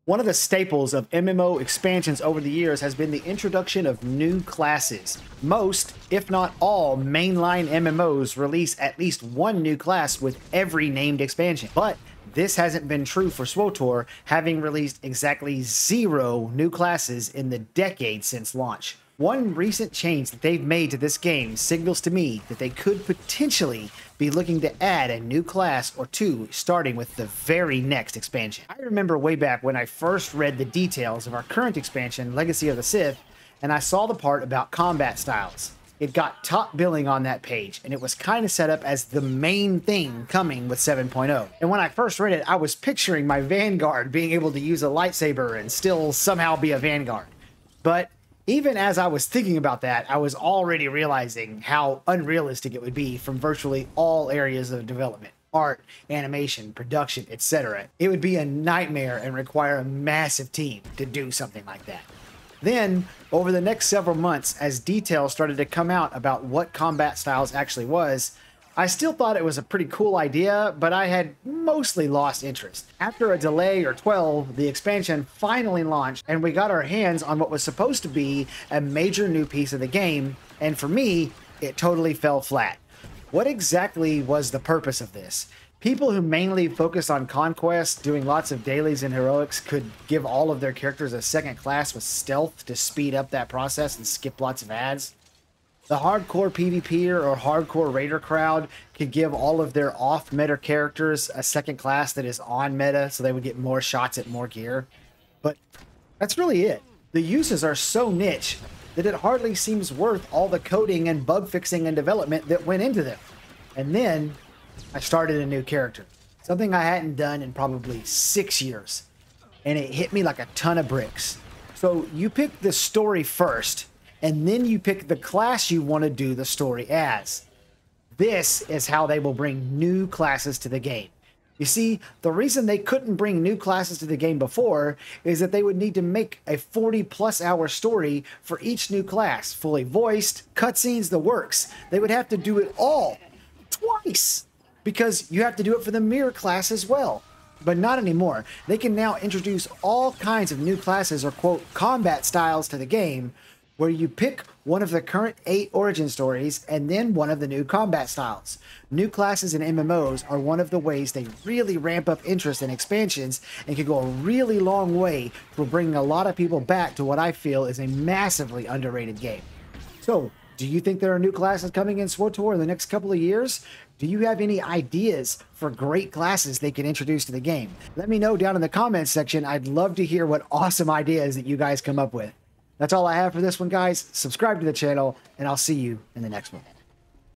One of the staples of MMO expansions over the years has been the introduction of new classes. Most, if not all, mainline MMOs release at least one new class with every named expansion. But this hasn't been true for SWTOR, having released exactly 0 new classes in the decade since launch. One recent change that they've made to this game signals to me that they could potentially be looking to add a new class or two starting with the very next expansion. I remember way back when I first read the details of our current expansion, Legacy of the Sith, and I saw the part about combat styles. It got top billing on that page, and it was kind of set up as the main thing coming with 7.0. And when I first read it, I was picturing my Vanguard being able to use a lightsaber and still somehow be a Vanguard. But even as I was thinking about that, I was already realizing how unrealistic it would be from virtually all areas of development. Art, animation, production, etc. It would be a nightmare and require a massive team to do something like that. Then, over the next several months, as details started to come out about what combat styles actually was, I still thought it was a pretty cool idea, but I had mostly lost interest. After a delay or 12, the expansion finally launched, and we got our hands on what was supposed to be a major new piece of the game, and for me, it totally fell flat. What exactly was the purpose of this? People who mainly focus on conquest, doing lots of dailies and heroics, could give all of their characters a second class with stealth to speed up that process and skip lots of ads. The hardcore PvPer or hardcore raider crowd could give all of their off-meta characters a second class that is on meta, so they would get more shots at more gear. But that's really it. The uses are so niche that it hardly seems worth all the coding and bug fixing and development that went into them. And then I started a new character, something I hadn't done in probably 6 years, and it hit me like a ton of bricks. So you pick the story first, and then you pick the class you want to do the story as. This is how they will bring new classes to the game. You see, the reason they couldn't bring new classes to the game before is that they would need to make a 40+ hour story for each new class, fully voiced, cutscenes, the works. They would have to do it all twice, because you have to do it for the mirror class as well. But not anymore. They can now introduce all kinds of new classes or quote combat styles to the game, where you pick one of the current 8 origin stories and then one of the new combat styles. New classes in MMOs are one of the ways they really ramp up interest in expansions and can go a really long way for bringing a lot of people back to what I feel is a massively underrated game. So, do you think there are new classes coming in SWTOR in the next couple of years? Do you have any ideas for great classes they can introduce to the game? Let me know down in the comments section. I'd love to hear what awesome ideas that you guys come up with. That's all I have for this one, guys. Subscribe to the channel, and I'll see you in the next one.